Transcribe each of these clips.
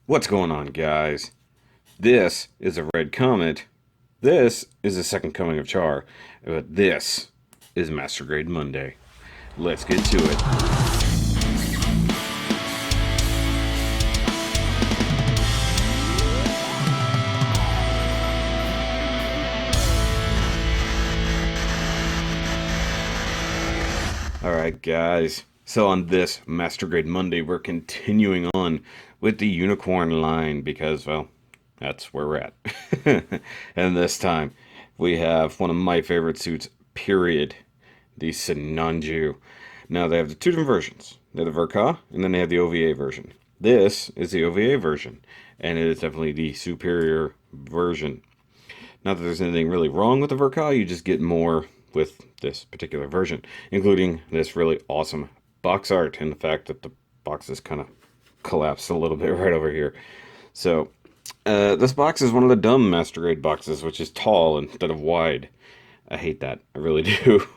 What's going on, guys? This is a Red Comet. This is the second coming of Char. But this is Master Grade Monday. Let's get to it. Alright, guys. So on this Master Grade Monday, we're continuing on with the Unicorn line because, well, that's where we're at. And this time, we have one of my favorite suits, period. The Sinanju. Now, they have the two different versions. They have the Verka, and then they have the OVA version. This is the OVA version, and it is definitely the superior version. Not that there's anything really wrong with the Verka, you just get more with this particular version, including this really awesome box art and the fact that the boxes kind of collapsed a little bit right over here. So, this box is one of the dumb Master Grade boxes, which is tall instead of wide. I hate that. I really do.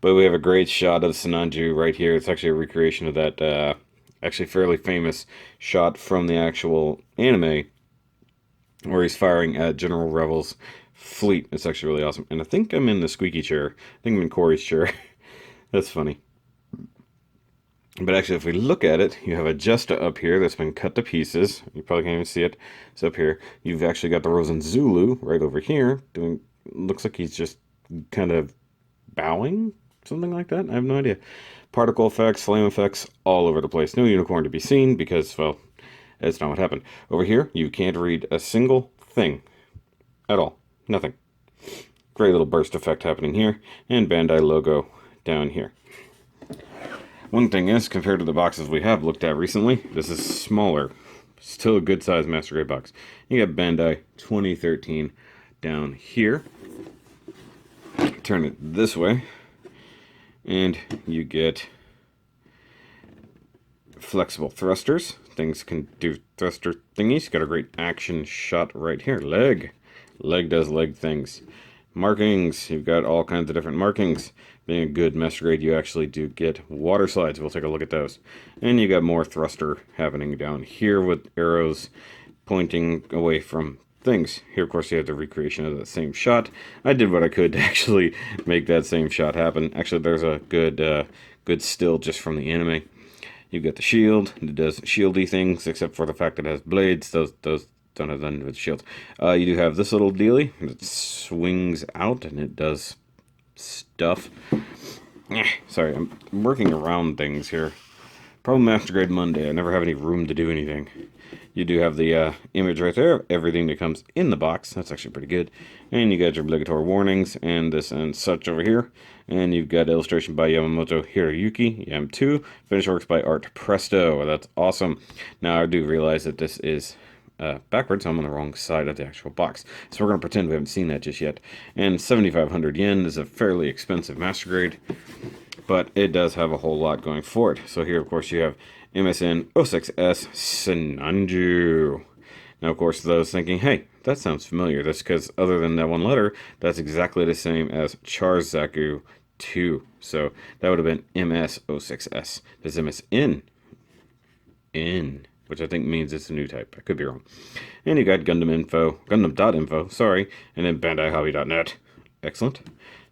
But we have a great shot of Sinanju right here. It's actually a recreation of that, actually fairly famous shot from the actual anime, where he's firing at General Revel's fleet. It's actually really awesome. And I think I'm in the squeaky chair. I think I'm in Corey's chair. That's funny. But actually, if we look at it, you have a Justa up here that's been cut to pieces. You probably can't even see it. It's up here. You've actually got the Rosen Zulu right over here. Looks like he's just kind of bowing, something like that. I have no idea. Particle effects, flame effects, all over the place. No unicorn to be seen because, well, that's not what happened. Over here, you can't read a single thing at all. Nothing. Great little burst effect happening here, and Bandai logo down here. One thing is, compared to the boxes we have looked at recently, this is smaller. Still a good size Master Grade box. You got Bandai 2013 down here. Turn it this way, and you get flexible thrusters. Things can do thruster thingies. Got a great action shot right here. Leg does leg things. Markings, you've got all kinds of different markings. Being a good Master Grade, you actually do get water slides. We'll take a look at those. And you got more thruster happening down here with arrows pointing away from things. Here, of course, you have the recreation of that same shot. I did what I could to actually make that same shot happen. Actually, there's a good still just from the anime. You've got the shield. It does shieldy things, except for the fact that it has blades. Those don't have nothing with shields. You do have this little dealie that swings out, and it does stuff. Sorry, I'm working around things here. Problem Master Grade Monday. I never have any room to do anything. You do have the image right there of everything that comes in the box. That's actually pretty good. And you got your obligatory warnings and this and such over here. And you've got illustration by Yamamoto Hiroyuki, Yam2. Finish works by Art Presto. That's awesome. Now, I do realize that this is backwards. I'm on the wrong side of the actual box. So we're going to pretend we haven't seen that just yet. And 7,500 yen is a fairly expensive Master Grade, but it does have a whole lot going for it. So here, of course, you have MSN-06S Sinanju. Now, of course, those thinking, hey, that sounds familiar. That's because other than that one letter, that's exactly the same as Charzaku 2. So that would have been MS-06S. This MSN in, which I think means it's a new type. I could be wrong. And you got Gundam info, Gundam.info, sorry, and then BandaiHobby.net. Excellent.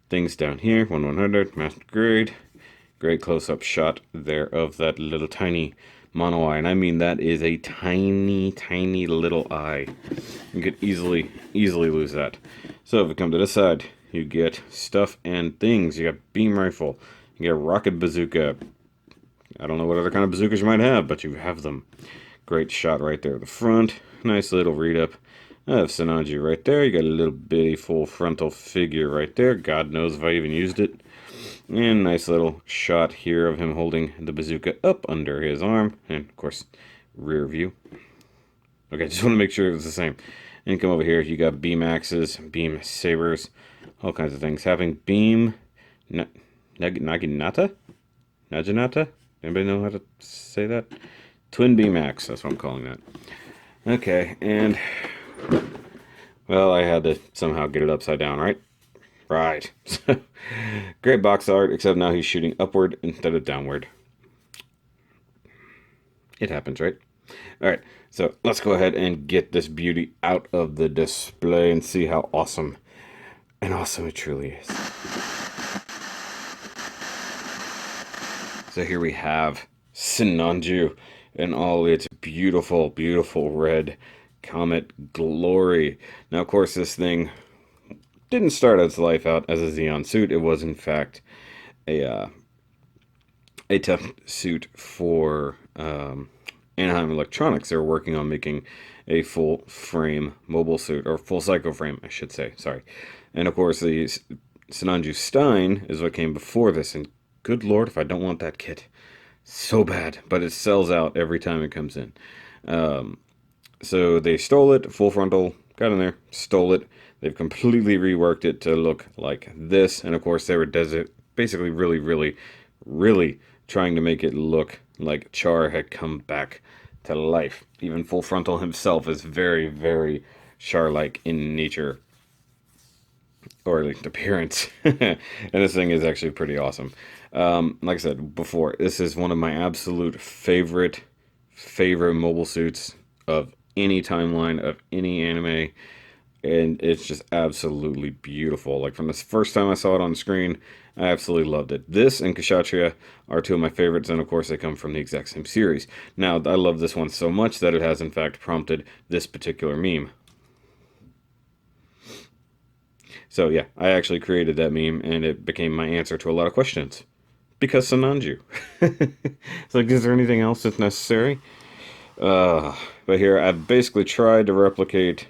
Things down here, 1/100, Master Grade. Great close-up shot there of that little tiny mono eye. And I mean, that is a tiny, tiny little eye. You could easily lose that. So if we come to this side, you get stuff and things. You got beam rifle. You get rocket bazooka. I don't know what other kind of bazookas you might have, but you have them. Great shot right there at the front. Nice little read-up of Sinanju right there. You got a little bitty full frontal figure right there. God knows if I even used it. And nice little shot here of him holding the bazooka up under his arm. And, of course, rear view. Okay, just want to make sure it was the same. And come over here, you got beam axes, beam sabers, all kinds of things. Having beam... Naginata? Naginata? Anybody know how to say that? Twin beam axe, that's what I'm calling that. Okay, and... well, I had to somehow get it upside down, right? Right. Great box art, except now he's shooting upward instead of downward. It happens, right? Alright, so let's go ahead and get this beauty out of the display and see how awesome and awesome it truly is. So here we have Sinanju in all its beautiful, beautiful red comet glory. Now, of course, this thing didn't start its life out as a Xeon suit. It was, in fact, a tough suit for Anaheim Electronics. They were working on making a full frame mobile suit, or full psycho frame, I should say. Sorry. And of course, the Sinanju Stein is what came before this. And good lord, if I don't want that kit so bad, but it sells out every time it comes in. So they stole it, full frontal, got in there, stole it. They've completely reworked it to look like this. And of course, they were basically really trying to make it look like Char had come back to life. Even Full Frontal himself is very Char-like in nature, or at least appearance. And this thing is actually pretty awesome. Like I said before, this is one of my absolute favorite mobile suits of any timeline of any anime, and it's just absolutely beautiful. Like, from the first time I saw it on screen, I absolutely loved it. This and Kshatriya are two of my favorites, and of course they come from the exact same series. Now, I love this one so much that it has in fact prompted this particular meme. So yeah, I actually created that meme, and it became my answer to a lot of questions. Because Sinanju. It's like, is there anything else that's necessary? But here, I've basically tried to replicate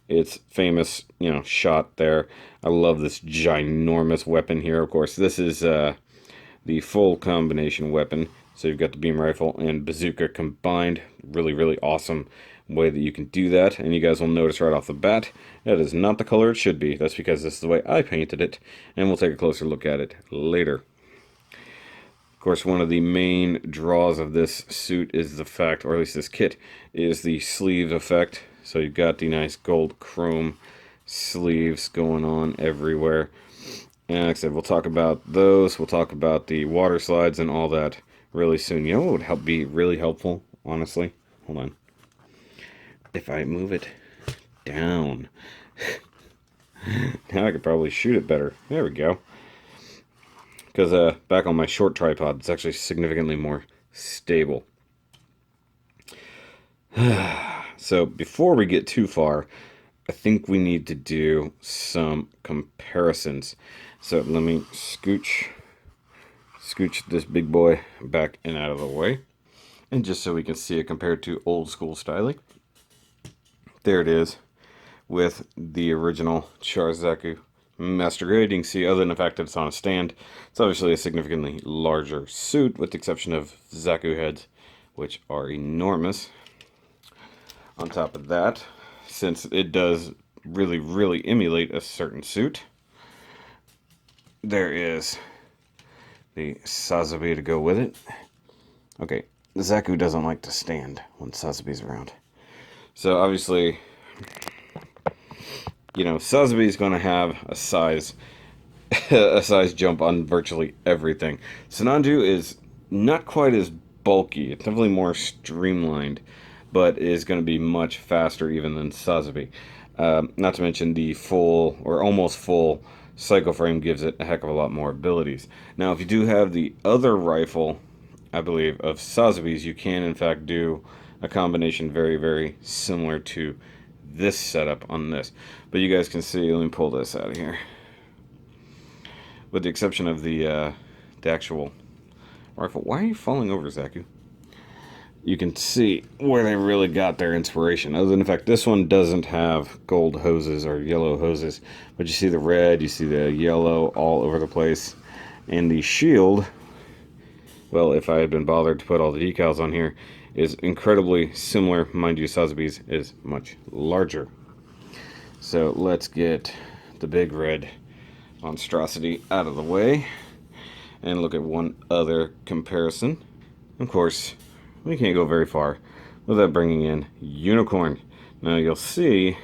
its famous, shot there. I love this ginormous weapon here. Of course, this is the full combination weapon. So you've got the beam rifle and bazooka combined. Really awesome way that you can do that. And you guys will notice right off the bat, that is not the color it should be. That's because this is the way I painted it. And we'll take a closer look at it later. Of course, one of the main draws of this suit is the fact, or at least this kit, is the sleeve effect. So you've got the nice gold chrome sleeves going on everywhere. And like I said, we'll talk about those. We'll talk about the water slides and all that really soon. You know what would be really helpful, honestly? Hold on. If I move it down. Now I could probably shoot it better. There we go. Because back on my short tripod, it's actually significantly more stable. So before we get too far, I think we need to do some comparisons. So let me scooch this big boy back and out of the way. And just so we can see it compared to old school styling. There it is with the original Char Zaku Master Grade. You can see, other than the fact that it's on a stand, it's obviously a significantly larger suit, with the exception of Zaku heads, which are enormous. On top of that, since it does really emulate a certain suit, there is the Sazabi to go with it. Okay, Zaku doesn't like to stand when Sazabi's around. So obviously, Sazabi is going to have a size jump on virtually everything. Sinanju is not quite as bulky. It's definitely more streamlined, but is going to be much faster even than Sazabi. Not to mention the full, or almost full, Psycho Frame gives it a heck of a lot more abilities. Now, if you do have the other rifle, I believe, of Sazabi's, you can in fact do a combination very similar to this setup on this. But you guys can see, let me pull this out of here. With the exception of the actual rifle. Why are you falling over, Zaku? You can see where they really got their inspiration. Other than the fact this one doesn't have gold hoses or yellow hoses. But you see the red, you see the yellow all over the place. And the shield, well, if I had been bothered to put all the decals on here, is incredibly similar. Mind you, Sazabi's is much larger. So let's get the big red monstrosity out of the way and look at one other comparison. Of course, we can't go very far without bringing in Unicorn. Now you'll see,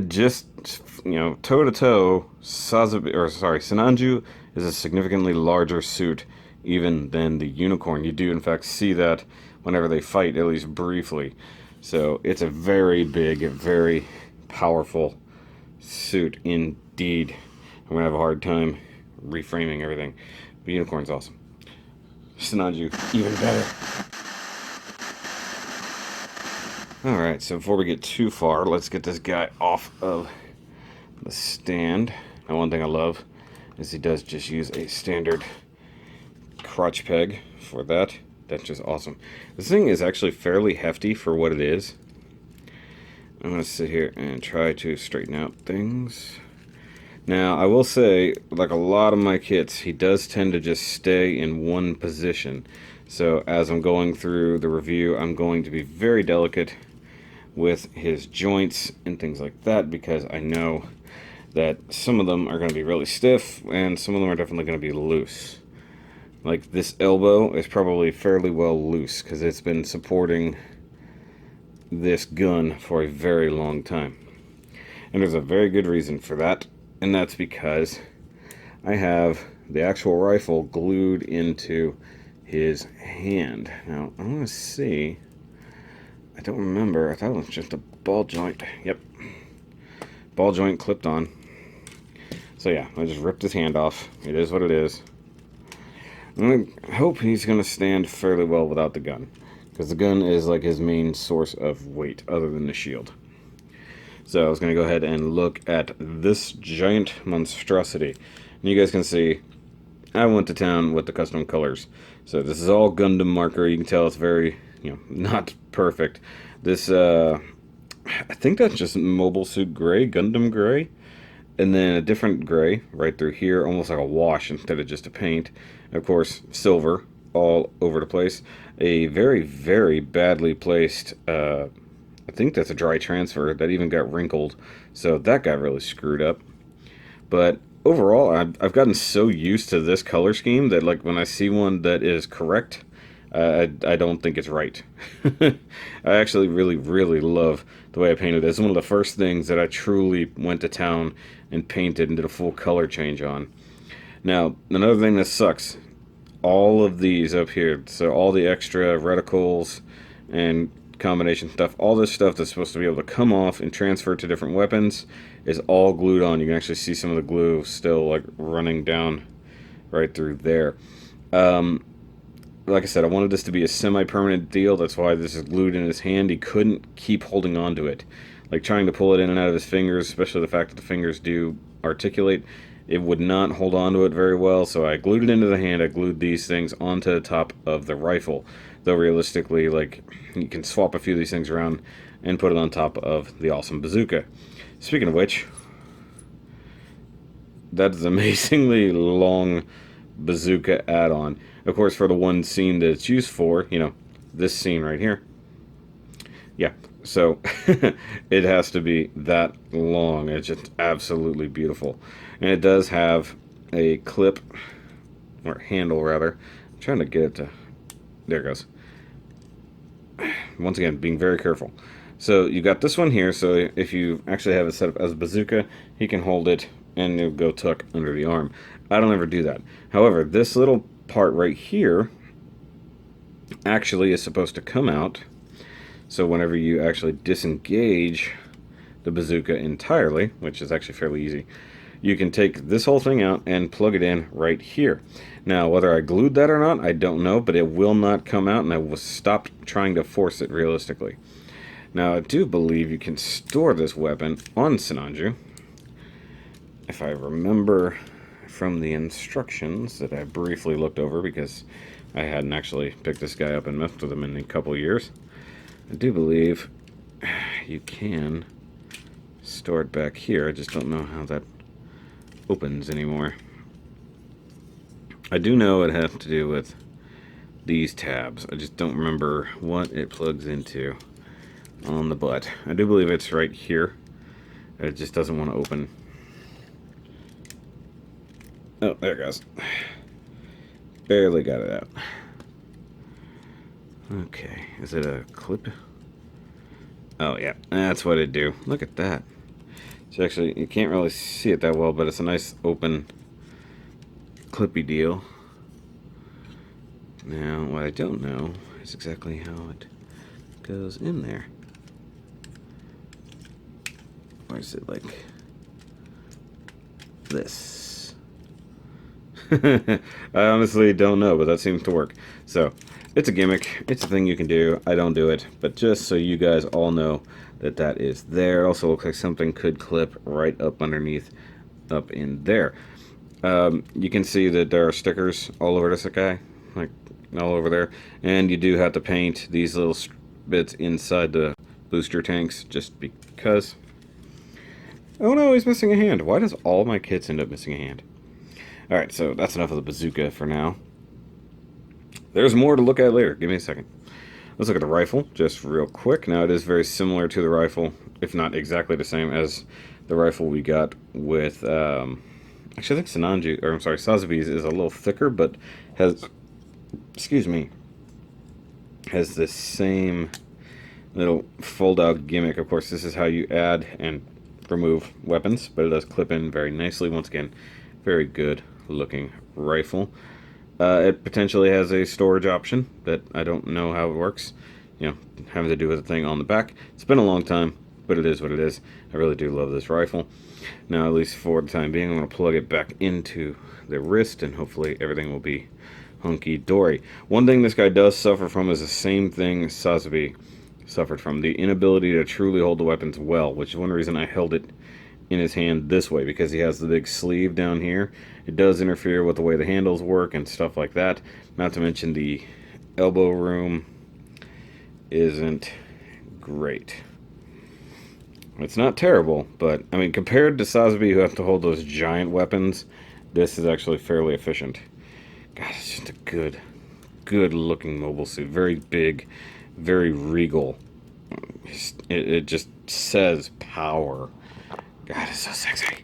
just toe to toe, Sinanju is a significantly larger suit even than the Unicorn. You do in fact see that whenever they fight, at least briefly. So it's a very big, very powerful suit indeed. I'm going to have a hard time reframing everything. But Unicorn's awesome. Sinanju, even better. Alright, so before we get too far, let's get this guy off of the stand. Now, one thing I love is he does just use a standard crotch peg for that. That's just awesome. This thing is actually fairly hefty for what it is. I'm going to sit here and try to straighten out things. Now, I will say, like a lot of my kits, he does tend to just stay in one position. So as I'm going through the review, I'm going to be very delicate with his joints and things like that, because I know that some of them are going to be really stiff and some of them are definitely going to be loose. Like this elbow is probably fairly well loose because it's been supporting this gun for a very long time. And there's a very good reason for that, and that's because I have the actual rifle glued into his hand. Now, I'm going to see. I don't remember. I thought it was just a ball joint. Yep. Ball joint clipped on. So yeah, I just ripped his hand off. It is what it is. I hope he's going to stand fairly well without the gun, because the gun is like his main source of weight other than the shield. So I was going to go ahead and look at this giant monstrosity. And you guys can see I went to town with the custom colors. So this is all Gundam marker. You can tell it's very, not perfect. This, I think that's just Mobile Suit Gray, Gundam Gray. And then a different gray right through here, almost like a wash instead of just a paint. Of course, silver all over the place. A very, very badly placed, I think that's a dry transfer that even got wrinkled. So that got really screwed up. But overall, I've gotten so used to this color scheme that like when I see one that is correct, I don't think it's right. I actually really, really love the way I painted this. It's one of the first things that I truly went to town and painted and did a full color change on. Now, another thing that sucks, all of these up here, so all the extra reticles and combination stuff, all this stuff that's supposed to be able to come off and transfer to different weapons is all glued on. You can actually see some of the glue still like running down right through there. Like I said, I wanted this to be a semi-permanent deal. That's why this is glued in his hand. He couldn't keep holding on to it. Like trying to pull it in and out of his fingers, especially the fact that the fingers do articulate, it would not hold on to it very well. So I glued it into the hand. I glued these things onto the top of the rifle. Though realistically, like, you can swap a few of these things around and put it on top of the awesome bazooka. Speaking of which, that is an amazingly long bazooka add-on. Of course, for the one scene that it's used for, this scene right here. Yeah, so it has to be that long. It's just absolutely beautiful. And it does have a clip, or handle rather. I'm trying to get it to, there it goes. Once again, being very careful. So you got this one here, so if you actually have it set up as a bazooka, he can hold it and it'll go tuck under the arm. I don't ever do that. However, this little part right here actually is supposed to come out, so whenever you actually disengage the bazooka entirely, which is actually fairly easy, you can take this whole thing out and plug it in right here. Now, whether I glued that or not, I don't know, but it will not come out, and I will stop trying to force it realistically. Now, I do believe you can store this weapon on Sinanju, if I remember from the instructions that I briefly looked over, because I hadn't actually picked this guy up and messed with him in a couple years. I do believe you can store it back here. I just don't know how that opens anymore. I do know it has to do with these tabs. I just don't remember what it plugs into on the butt. I do believe it's right here. It just doesn't want to open. Oh, there it goes. Barely got it out. Okay, is it a clip? Oh yeah, that's what it'd do. Look at that. So actually, you can't really see it that well, but it's a nice open clippy deal. Now, what I don't know is exactly how it goes in there. Or is it like this? I honestly don't know, but that seems to work. So, it's a gimmick. It's a thing you can do. I don't do it, but just so you guys all know that that is there. It also looks like something could clip right up underneath, up in there. You can see that there are stickers all over this guy, like all over there, and you do have to paint these little bits inside the booster tanks just because. Oh no, he's missing a hand. Why does all my kits end up missing a hand? Alright, so that's enough of the bazooka for now. There's more to look at later. Give me a second. Let's look at the rifle, just real quick. Now, it is very similar to the rifle, if not exactly the same as the rifle we got with, actually, I think Sinanju, or I'm sorry, Sazabi's is a little thicker, but has, excuse me, has the same little fold-out gimmick. Of course, this is how you add and remove weapons, but it does clip in very nicely. Once again, very good looking rifle. It potentially has a storage option that I don't know how it works, you know, having to do with the thing on the back. It's been a long time, but it is what it is. I really do love this rifle. Now, at least for the time being, I'm going to plug it back into the wrist, and hopefully everything will be hunky-dory. One thing this guy does suffer from is the same thing Sazabi suffered from, the inability to truly hold the weapons well, which is one reason I held it in his hand this way, because he has the big sleeve down here. It does interfere with the way the handles work and stuff like that. Not to mention the elbow room isn't great. It's not terrible, but I mean, compared to Sazabi, who has to hold those giant weapons, this is actually fairly efficient. God, it's just a good looking mobile suit. Very big, very regal. It just says power. God, it's so sexy.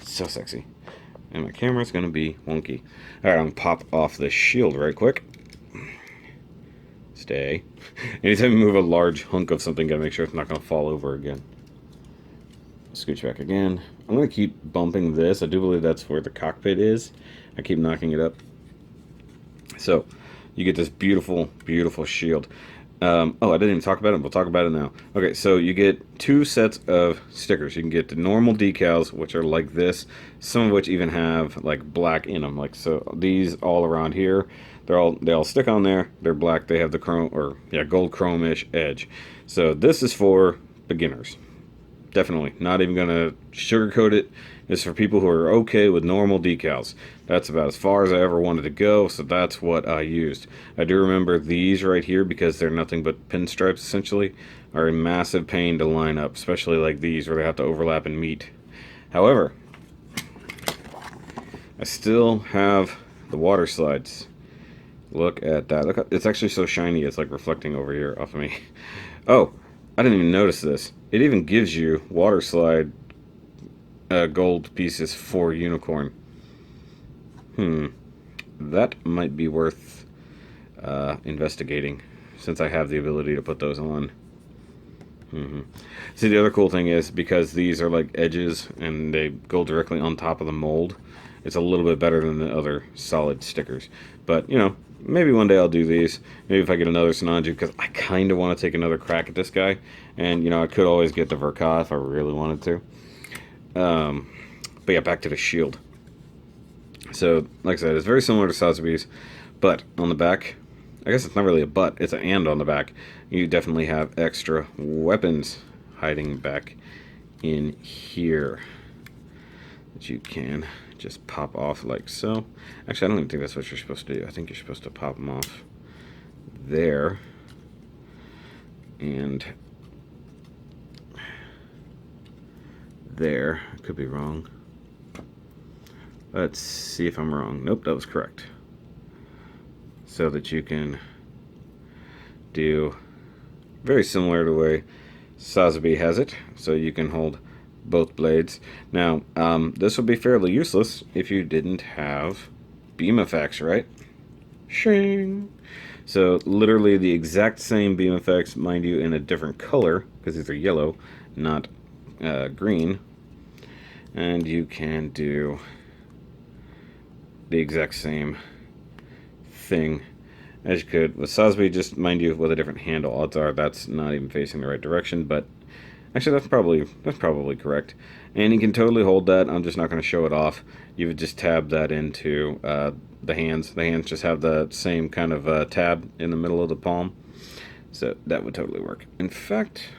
So sexy. And my camera's going to be wonky. Alright, I'm going to pop off this shield right quick. Stay. Anytime you move a large hunk of something, got to make sure it's not going to fall over again. Scooch back again. I'm going to keep bumping this. I do believe that's where the cockpit is. I keep knocking it up. So, you get this beautiful, beautiful shield. Oh, I didn't even talk about it. We'll talk about it now. Okay, so you get two sets of stickers. You can get the normal decals, which are like this. Some of which even have like black in them. Like so, these all around here, they all stick on there. They're black. They have the chrome or gold chrome-ish edge. So this is for beginners. Definitely not even gonna sugarcoat it. It's for people who are okay with normal decals. That's about as far as I ever wanted to go, so that's what I used. I do remember these right here, because they're nothing but pinstripes essentially, are a massive pain to line up, especially like these where they have to overlap and meet. However, I still have the water slides. Look at that. Look, it's actually so shiny, it's like reflecting over here off of me. Oh, I didn't even notice this. It even gives you water slide gold pieces for unicorn. That might be worth investigating, since I have the ability to put those on. See, the other cool thing is, because these are like edges and they go directly on top of the mold, it's a little bit better than the other solid stickers. But, you know, maybe one day I'll do these. Maybe if I get another Sinanju, because I kind of want to take another crack at this guy. And, you know, I could always get the Verka if I really wanted to. But yeah, back to the shield. So, like I said, it's very similar to Sazabi's, but on the back, I guess it's not really a but, it's an and on the back. You definitely have extra weapons hiding back in here that you can just pop off like so. Actually, I don't even think that's what you're supposed to do. I think you're supposed to pop them off there. And there. I could be wrong. Let's see if I'm wrong. Nope, that was correct. So that you can do very similar to the way Sazabi has it. So you can hold both blades. Now, this would be fairly useless if you didn't have beam effects, right? Shing! So literally the exact same beam effects, mind you, in a different color, because these are yellow, not green. And you can do the exact same thing as you could with Sosby, just mind you, with a different handle. Odds are that's not even facing the right direction, but actually that's probably correct. And you can totally hold that. I'm just not going to show it off. You would just tab that into the hands. The hands just have the same kind of tab in the middle of the palm. So that would totally work. In fact,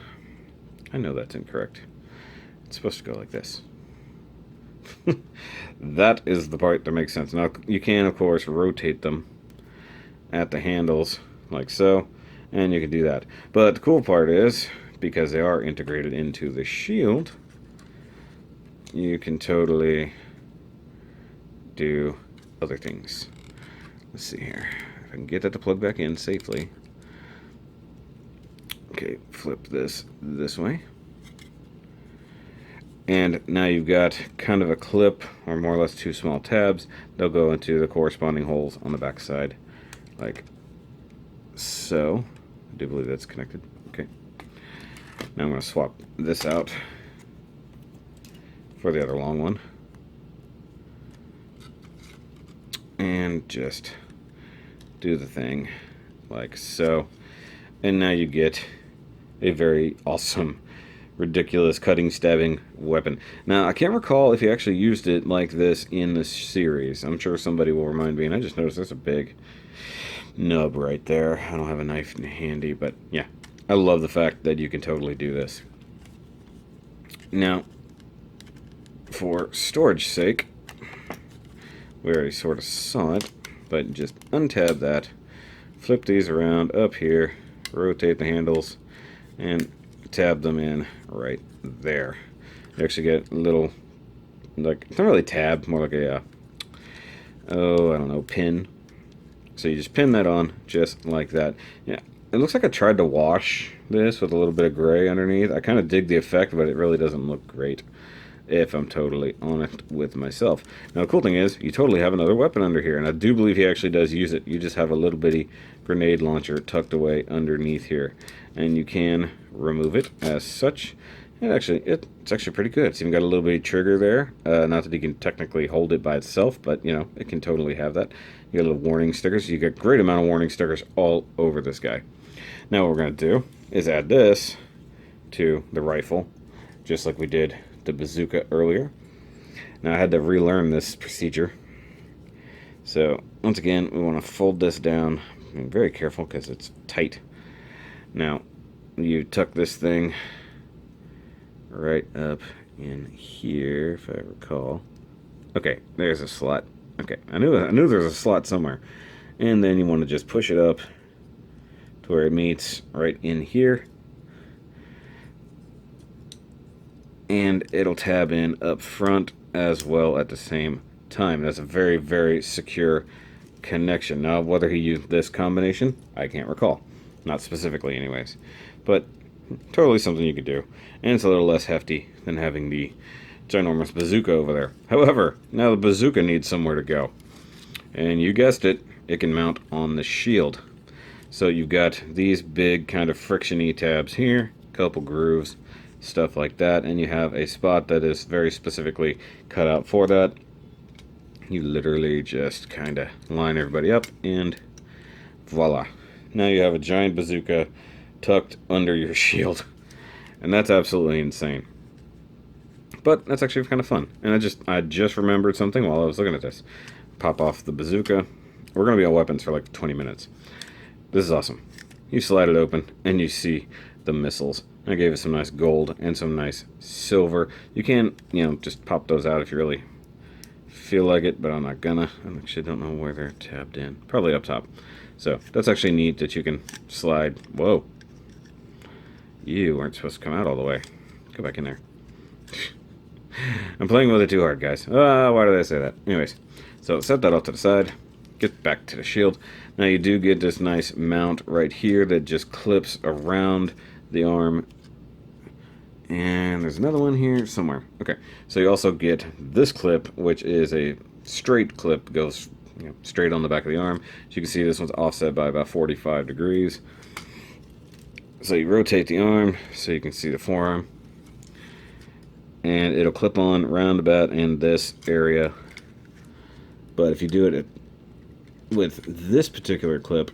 I know that's incorrect. It's supposed to go like this. That is the part that makes sense. Now, you can, of course, rotate them at the handles like so, and you can do that. But the cool part is, because they are integrated into the shield, you can totally do other things. Let's see here. If I can get that to plug back in safely. Okay, flip this way. And now you've got kind of a clip, or more or less two small tabs. They'll go into the corresponding holes on the back side, like so. I do believe that's connected. Okay. Now I'm going to swap this out for the other long one. And just do the thing like so. And now you get a very awesome, ridiculous cutting, stabbing weapon. Now, I can't recall if you actually used it like this in the series. I'm sure somebody will remind me, and I just noticed there's a big nub right there. I don't have a knife handy, but yeah. I love the fact that you can totally do this. Now, for storage sake, we already sort of saw it, but just untab that, flip these around up here, rotate the handles, and tab them in right there. You actually get a little, like, it's not really tab, more like a, oh, I don't know, pin. So you just pin that on, just like that. Yeah, it looks like I tried to wash this with a little bit of gray underneath. I kind of dig the effect, but it really doesn't look great, if I'm totally honest with myself. Now, the cool thing is, you totally have another weapon under here, and I do believe he actually does use it. You just have a little bitty grenade launcher tucked away underneath here, and you can remove it as such. And actually, it's actually pretty good. It's even got a little bitty trigger there. Not that you can technically hold it by itself, but, you know, it can totally have that. You got little warning stickers. You get a great amount of warning stickers all over this guy. Now, what we're going to do is add this to the rifle, just like we did the bazooka earlier. Now, I had to relearn this procedure. So, once again, we want to fold this down. Be very careful because it's tight. Now, you tuck this thing right up in here, if I recall. Okay, there's a slot. Okay, I knew there was a slot somewhere. And then you want to just push it up to where it meets right in here. And it'll tab in up front as well at the same time. That's a very, very secure connection. Now, whether he used this combination, I can't recall. Not specifically, anyways. But totally something you could do. And it's a little less hefty than having the ginormous bazooka over there. However, now the bazooka needs somewhere to go. And you guessed it, it can mount on the shield. So you've got these big kind of friction-y tabs here, a couple grooves, stuff like that, and you have a spot that is very specifically cut out for that. You literally just kind of line everybody up, and voila. Now you have a giant bazooka tucked under your shield. And that's absolutely insane. But that's actually kind of fun. And I just remembered something while I was looking at this. Pop off the bazooka. We're going to be on weapons for like 20 minutes. This is awesome. You slide it open, and you see the missiles. I gave it some nice gold and some nice silver. You can, just pop those out if you really feel like it, but I'm not gonna. I actually don't know where they're tabbed in. Probably up top. So, that's actually neat that you can slide. Whoa. You weren't supposed to come out all the way. Go back in there. I'm playing with it too hard, guys. Why did I say that? Anyways, so set that off to the side. Get back to the shield. Now you do get this nice mount right here that just clips around the arm. And there's another one here somewhere. Okay, so you also get this clip, which is a straight clip, goes straight on the back of the arm. As you can see, this one's offset by about 45 degrees. So you rotate the arm so you can see the forearm. And it'll clip on roundabout in this area. But if you do it with this particular clip,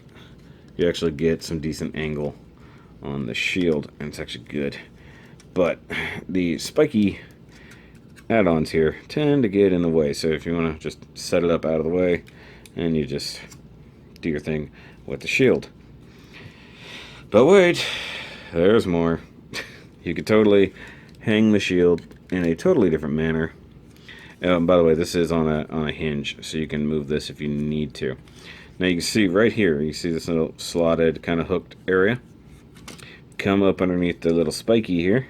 you actually get some decent angle on the shield, and it's actually good. But the spiky add-ons here tend to get in the way, so if you want to just set it up out of the way, and you just do your thing with the shield. But wait, there's more. You could totally hang the shield in a totally different manner. By the way, this is on a hinge, so you can move this if you need to. Now you can see right here, you see this little slotted kind of hooked area. Come up underneath the little spiky here.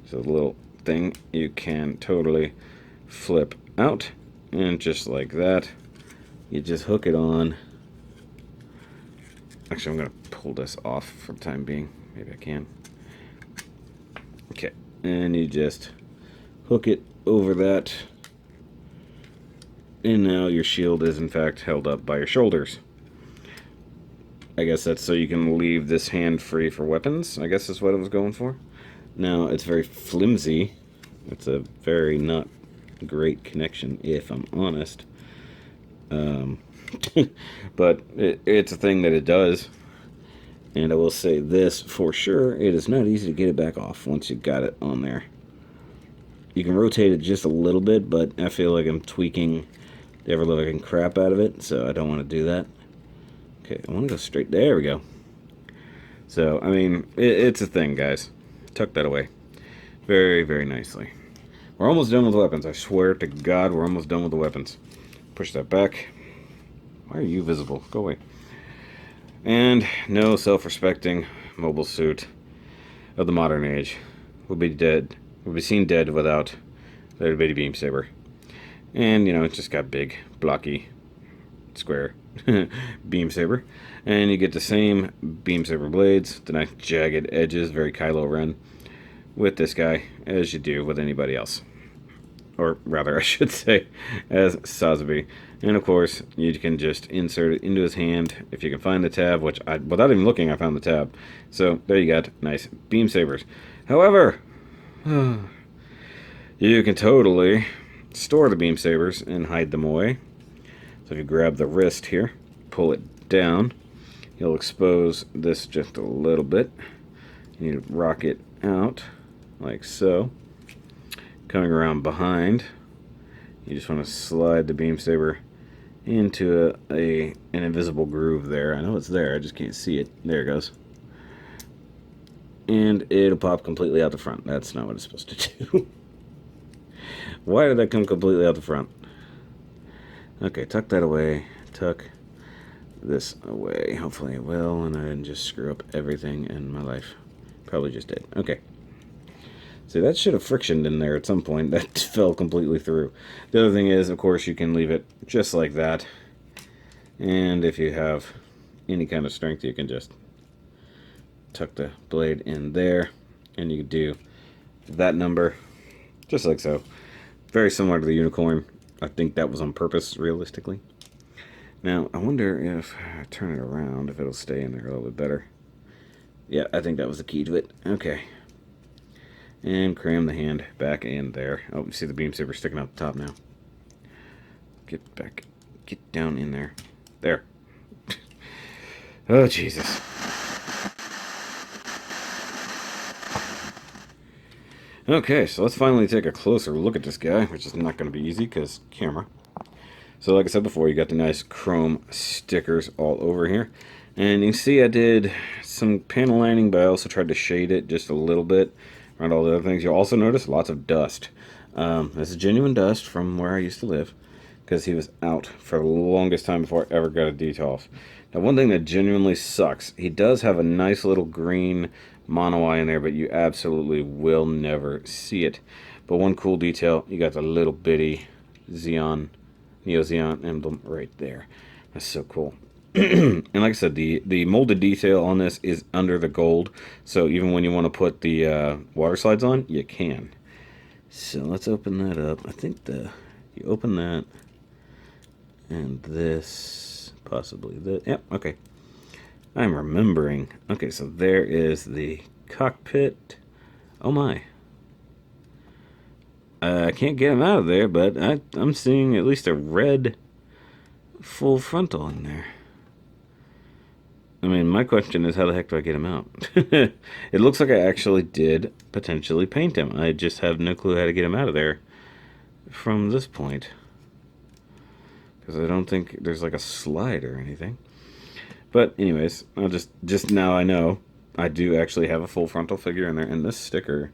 So the little thing you can totally flip out, and just like that, you just hook it on. Actually, I'm going to pull this off for the time being. Maybe I can. Okay, and you just hook it over that, and now your shield is in fact held up by your shoulders. I guess that's so you can leave this hand free for weapons, I guess is what it was going for. Now, it's very flimsy. It's a very not great connection, if I'm honest. But it's a thing that it does. And I will say this for sure, it is not easy to get it back off once you got it on there. You can rotate it just a little bit, but I feel like I'm tweaking the ever-living crap out of it, so I don't want to do that. Okay, I want to go straight. There we go. So, I mean, it's a thing, guys. Tuck that away. Very, very nicely. We're almost done with the weapons. I swear to God, we're almost done with the weapons. Push that back. Why are you visible? Go away. And no self-respecting mobile suit of the modern age would be dead. Would be seen dead without the little bitty beam saber. And, you know, it's just got big, blocky, square beam saber. And you get the same beam saber blades, the nice jagged edges, very Kylo Ren, with this guy as you do with anybody else. Or rather, I should say, as Sazabi. And of course, you can just insert it into his hand if you can find the tab, which without even looking, I found the tab. So there you got nice beam sabers. However, you can totally store the beam sabers and hide them away. So if you grab the wrist here, pull it down, you'll expose this just a little bit. You need to rock it out like so. Coming around behind, you just want to slide the beam saber into an invisible groove there. I know it's there, I just can't see it. There it goes. And it'll pop completely out the front. That's not what it's supposed to do. Why did that come completely out the front? Okay, tuck that away. Tuck this away. Hopefully it will, and I didn't just screw up everything in my life. Probably just did. Okay. See, that should have frictioned in there at some point. That fell completely through. The other thing is, of course, you can leave it just like that. And if you have any kind of strength, you can just tuck the blade in there. And you can do that number just like so. Very similar to the unicorn. I think that was on purpose, realistically. Now, I wonder if I turn it around, if it'll stay in there a little bit better. Yeah, I think that was the key to it. Okay. And cram the hand back in there. Oh, you see the beam saber sticking out the top now. Get back. Get down in there. There. Oh, Jesus. Okay, so let's finally take a closer look at this guy, which is not going to be easy because camera. So like I said before, you got the nice chrome stickers all over here. And you can see I did some panel lining, but I also tried to shade it just a little bit around all the other things. You'll also notice lots of dust. This is genuine dust from where I used to live, because he was out for the longest time before I ever got a detail off. Now, one thing that genuinely sucks, he does have a nice little green mono eye in there, but you absolutely will never see it. But one cool detail, you got the little bitty Neo Xeon emblem right there. That's so cool. And like I said, the molded detail on this is under the gold, so even when you want to put the water slides on, you can. So let's open that up. I think you open that, and this, possibly this. Yep, okay. I'm remembering. Okay, so there is the cockpit. Oh my. I can't get him out of there, but I'm seeing at least a red full frontal in there. I mean, my question is, how the heck do I get him out? It looks like I actually did potentially paint him. I just have no clue how to get him out of there from this point. Because I don't think there's like a slide or anything. But anyways, I'll just now I know I do actually have a full frontal figure in there, and this sticker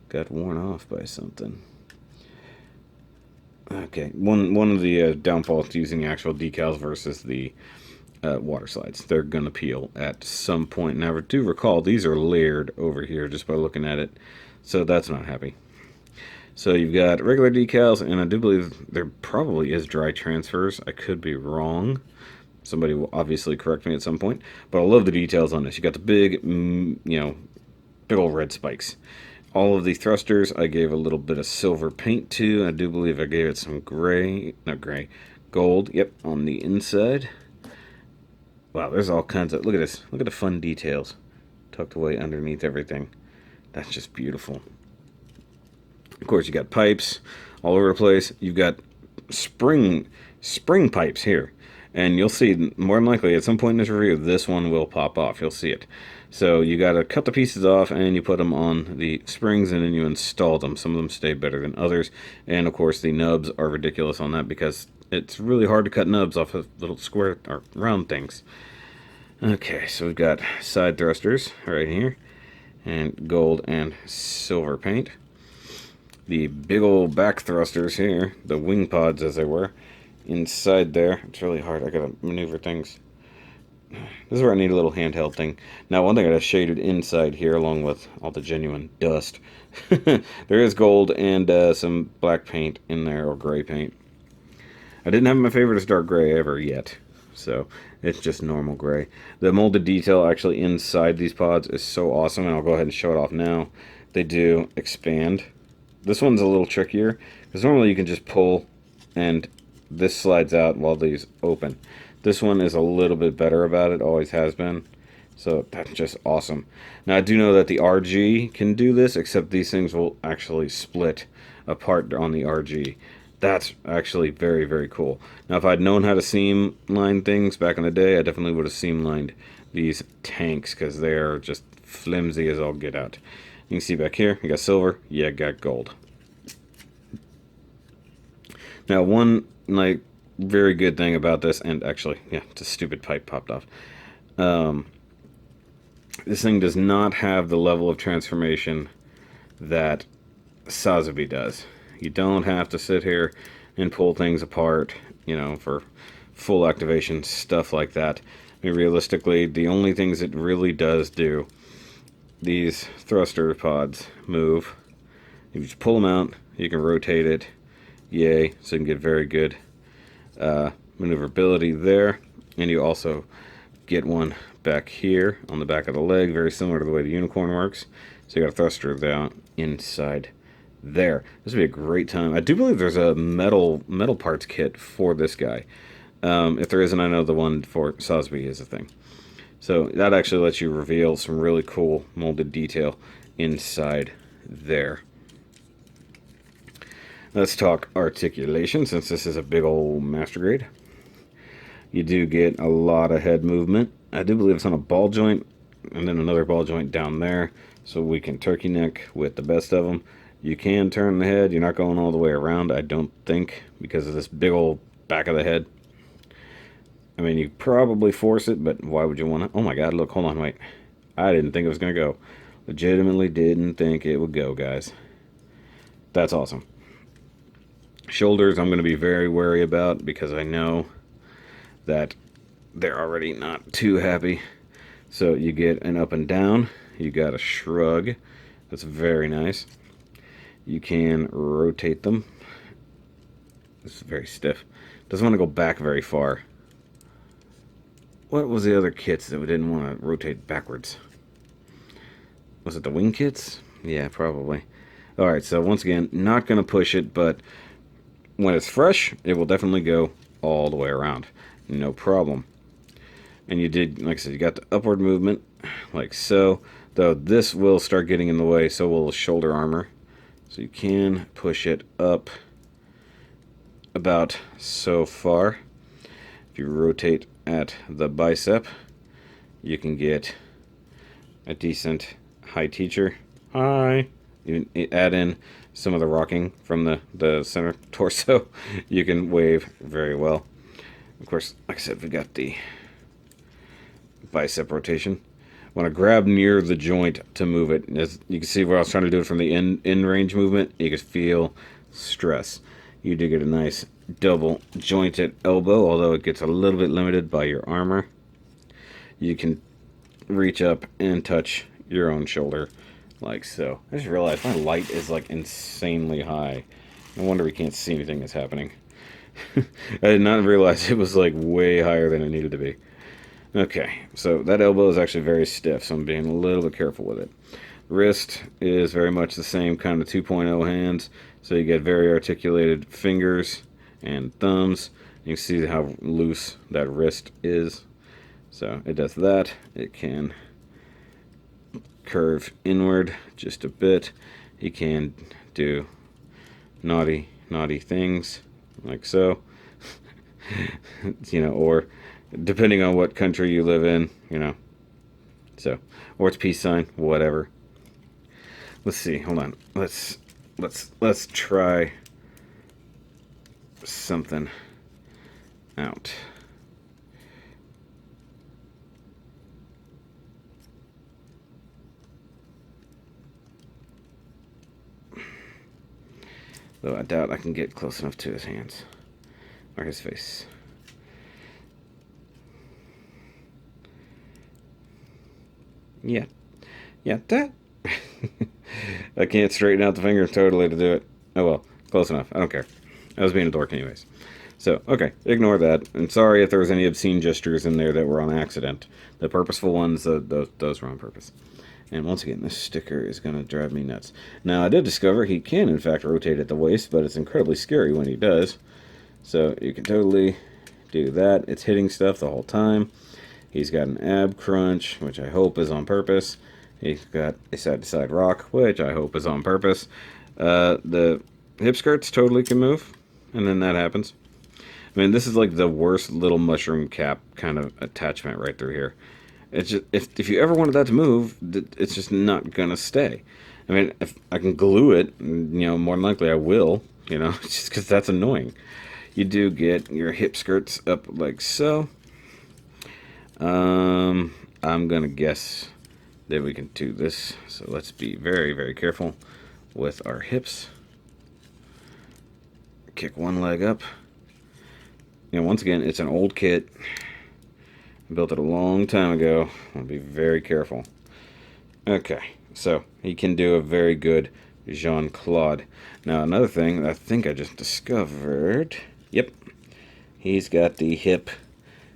got worn off by something. Okay, one of the downfalls to using actual decals versus the water slides. They're going to peel at some point. Now, I do recall these are layered over here just by looking at it, so that's not happy. So you've got regular decals, and I do believe there probably is dry transfers. I could be wrong. Somebody will obviously correct me at some point, but I love the details on this. You got the big, big old red spikes. All of the thrusters I gave a little bit of silver paint to. I do believe I gave it some gold, yep, on the inside. Wow, there's all kinds of, look at this, look at the fun details tucked away underneath everything. That's just beautiful. Of course, you got pipes all over the place. You've got spring pipes here. And you'll see, more than likely, at some point in this review, this one will pop off. You'll see it. So you got to cut the pieces off, and you put them on the springs, and then you install them. Some of them stay better than others. And, of course, the nubs are ridiculous on that because it's really hard to cut nubs off of little square or round things. Okay, so we've got side thrusters right here, and gold and silver paint. The big old back thrusters here, the wing pods as they were, inside there. It's really hard. I gotta maneuver things. This is where I need a little handheld thing. Now, one thing I just shaded inside here, along with all the genuine dust. There is gold and some black paint in there, or gray paint. I didn't have my favorite as dark gray ever yet, so it's just normal gray. The molded detail actually inside these pods is so awesome, and I'll go ahead and show it off now. They do expand. This one's a little trickier, because normally you can just pull, and this slides out while these open. This one is a little bit better about it, always has been. So that's just awesome. Now I do know that the RG can do this, except these things will actually split apart on the RG. That's actually very, very cool. Now if I'd known how to seam line things back in the day, I definitely would have seam lined these tanks, because they're just flimsy as all get out. You can see back here, you got silver, you got gold. Now one very good thing about this, and actually, yeah, it's a stupid pipe popped off. This thing does not have the level of transformation that Sazabi does. You don't have to sit here and pull things apart, for full activation, stuff like that. I mean, realistically, the only things it really does do, these thruster pods move. If you just pull them out, you can rotate it. Yay, so you can get very good maneuverability there. And you also get one back here on the back of the leg, very similar to the way the unicorn works. So you got a thruster down inside there. This would be a great time. I do believe there's a metal parts kit for this guy. If there isn't, I know the one for Sosby is a thing. So that actually lets you reveal some really cool molded detail inside there. Let's talk articulation, since this is a big old master grade. You do get a lot of head movement. I do believe it's on a ball joint, and then another ball joint down there, so we can turkey neck with the best of them. You can turn the head. You're not going all the way around, I don't think, because of this big old back of the head. I mean, you probably force it, but why would you want to? Oh my god, look, hold on, wait. I didn't think it was going to go. Legitimately didn't think it would go, guys. That's awesome. Shoulders, I'm going to be very wary about, because I know that they're already not too happy. So you get an up and down. You got a shrug. That's very nice. You can rotate them. This is very stiff. Doesn't want to go back very far. What was the other kits that we didn't want to rotate backwards? Was it the wing kits? Yeah, probably. Alright, so once again, not going to push it, but when it's fresh, it will definitely go all the way around. No problem. And you did, like I said, you got the upward movement, like so. Though this will start getting in the way, so will the shoulder armor. So you can push it up about so far. If you rotate at the bicep, you can get a decent high teacher. Hi. You add in some of the rocking from the center torso. You can wave very well. Of course, like I said, we got the bicep rotation. Want to grab near the joint to move it. As you can see where I was trying to do it from the in range movement, you can feel stress. You do get a nice double jointed elbow, although it gets a little bit limited by your armor. You can reach up and touch your own shoulder like so. I just realized my light is like insanely high. No wonder we can't see anything that's happening. I did not realize it was like way higher than it needed to be. Okay, so that elbow is actually very stiff, so I'm being a little bit careful with it. Wrist is very much the same kind of 2.0 hands, so you get very articulated fingers and thumbs. You can see how loose that wrist is. So it does that. It can curve inward just a bit. You can do naughty things like so. You know, or depending on what country you live in, you know. So, or it's peace sign, whatever. Let's see. Hold on. Let's try something out. Though I doubt I can get close enough to his hands or his face. Yeah, that. I can't straighten out the finger totally to do it. Oh well, close enough. I don't care. I was being a dork anyways. So, okay, ignore that. And sorry if there was any obscene gestures in there that were on accident. The purposeful ones, those were on purpose. And once again, this sticker is going to drive me nuts. Now, I did discover he can, in fact, rotate at the waist, but it's incredibly scary when he does. So, you can totally do that. It's hitting stuff the whole time. He's got an ab crunch, which I hope is on purpose. He's got a side-to-side rock, which I hope is on purpose. The hip skirts totally can move, and then that happens. I mean, this is like the worst little mushroom cap kind of attachment right through here. It's just, if you ever wanted that to move, it's just not gonna stay. I mean, if I can glue it, you know, more than likely I will, you know, just because that's annoying. You do get your hip skirts up like so. I'm gonna guess that we can do this. So let's be very, very careful with our hips. Kick one leg up. You know, once again, it's an old kit. I built it a long time ago. I'll be very careful. Okay, so he can do a very good Jean-Claude. Now, another thing I think I just discovered. Yep, he's got the hip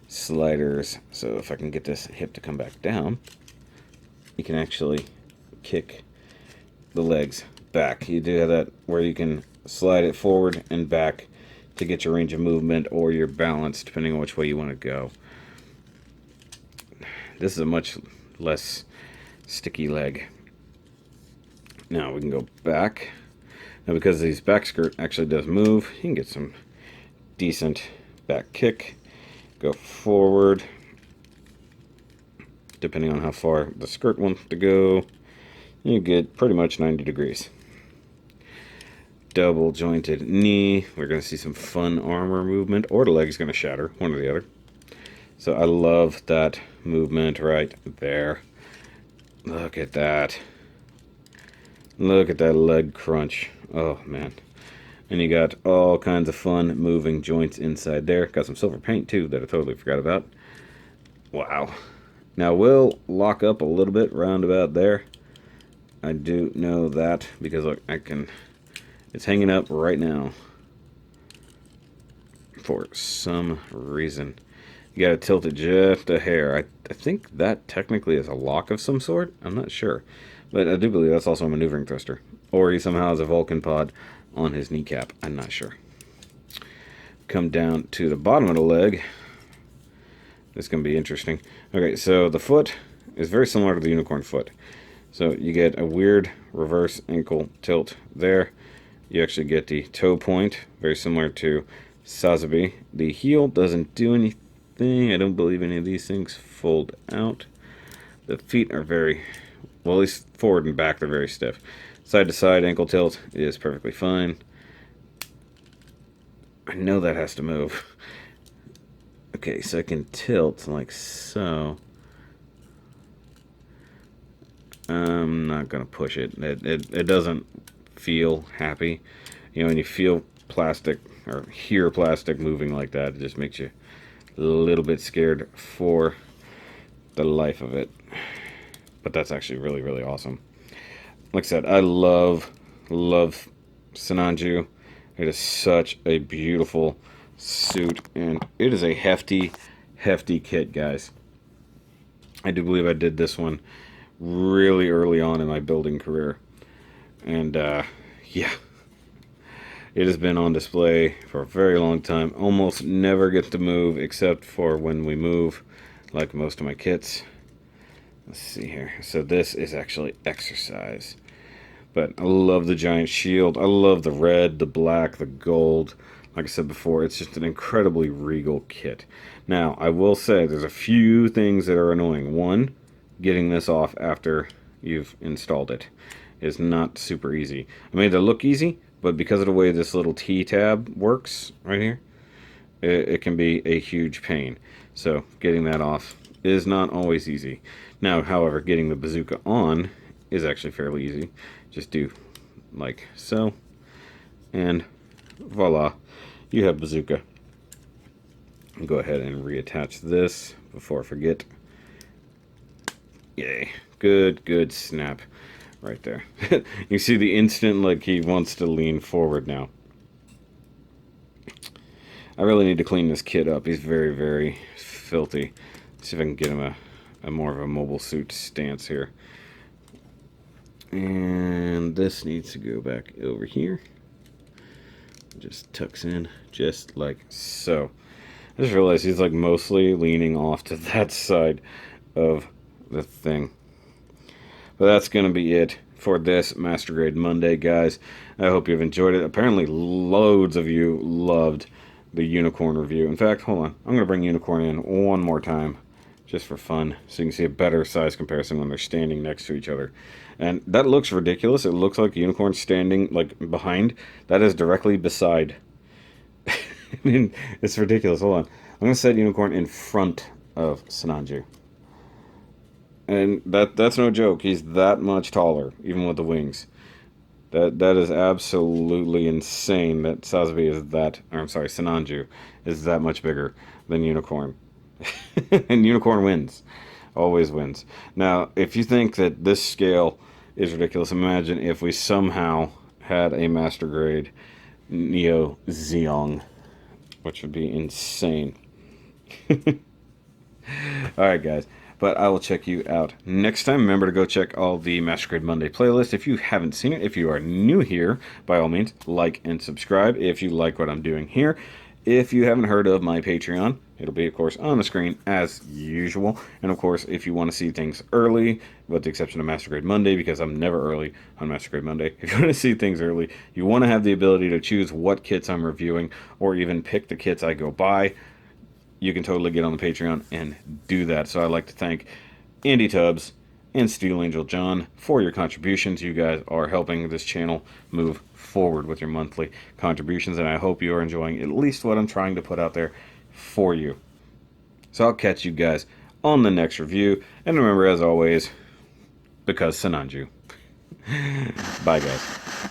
sliders. So if I can get this hip to come back down, you can actually kick the legs back. You do have that where you can slide it forward and back to get your range of movement or your balance, depending on which way you want to go. This is a much less sticky leg. Now we can go back. Now because these back skirt actually does move, you can get some decent back kick. Go forward, depending on how far the skirt wants to go. You get pretty much 90 degrees. Double jointed knee. We're going to see some fun armor movement, or the leg's going to shatter, one or the other. So I love that movement right there. Look at that. Look at that leg crunch. Oh, man. And you got all kinds of fun moving joints inside there. Got some silver paint, too, that I totally forgot about. Wow. Now, we'll lock up a little bit round about there. I do know that because, look, I can... It's hanging up right now for some reason. You gotta tilt it just a hair. I think that technically is a lock of some sort. I'm not sure. But I do believe that's also a maneuvering thruster. Or he somehow has a Vulcan pod on his kneecap. I'm not sure. Come down to the bottom of the leg. This is going to be interesting. Okay, so the foot is very similar to the unicorn foot. So you get a weird reverse ankle tilt there. You actually get the toe point, very similar to Sazabi. The heel doesn't do anything. I don't believe any of these things fold out. The feet are very, well, at least forward and back, they're very stiff. Side to side ankle tilt is perfectly fine. I know that has to move. Okay, so I can tilt like so. I'm not going to push it. It doesn't feel happy. You know, when you feel plastic or hear plastic moving like that, it just makes you a little bit scared for the life of it. But that's actually really, really awesome. Like I said, I love Sinanju. It is such a beautiful suit, and it is a hefty kit, guys. I do believe I did this one really early on in my building career. And, yeah. It has been on display for a very long time. Almost never gets to move except for when we move, like most of my kits. Let's see here. So this is actually exercise. But I love the giant shield. I love the red, the black, the gold. Like I said before, it's just an incredibly regal kit. Now, I will say there's a few things that are annoying. One, getting this off after you've installed it is not super easy. I made it look easy, but because of the way this little T-tab works right here, it can be a huge pain. So getting that off is not always easy. Now, however, getting the bazooka on is actually fairly easy. Just do like so, and voila, you have bazooka. Go ahead and reattach this before I forget. Yay, good snap right there. You see the instant, like, he wants to lean forward now. I really need to clean this kid up. He's very filthy. Let's see if I can get him a more of a mobile suit stance here. And this needs to go back over here. Just tucks in just like so. I just realized he's like mostly leaning off to that side of the thing. But that's going to be it for this Master Grade Monday, guys. I hope you've enjoyed it. Apparently loads of you loved the Unicorn review. In fact, hold on. I'm going to bring Unicorn in one more time just for fun, so you can see a better size comparison when they're standing next to each other. And that looks ridiculous. It looks like Unicorn standing like behind. That is directly beside. I mean, it's ridiculous. Hold on. I'm going to set Unicorn in front of Sinanju. And that's no joke. He's that much taller, even with the wings. That is absolutely insane that Sinanju is that much bigger than Unicorn. And Unicorn wins. Always wins. Now, if you think that this scale is ridiculous, imagine if we somehow had a Master Grade Neo Zeong, which would be insane. Alright, guys. But I will check you out next time. Remember to go check all the Master Grade Monday playlist if you haven't seen it. If you are new here, by all means, like and subscribe if you like what I'm doing here. If you haven't heard of my Patreon, it'll be, of course, on the screen as usual. And, of course, if you want to see things early, with the exception of Master Grade Monday, because I'm never early on Master Grade Monday. If you want to see things early, you want to have the ability to choose what kits I'm reviewing, or even pick the kits I go buy, you can totally get on the Patreon and do that. So I'd like to thank Andy Tubbs and SteelAngelJohn for your contributions. You guys are helping this channel move forward with your monthly contributions, and I hope you are enjoying at least what I'm trying to put out there for you. So I'll catch you guys on the next review, and remember, as always, because Sinanju. Bye, guys.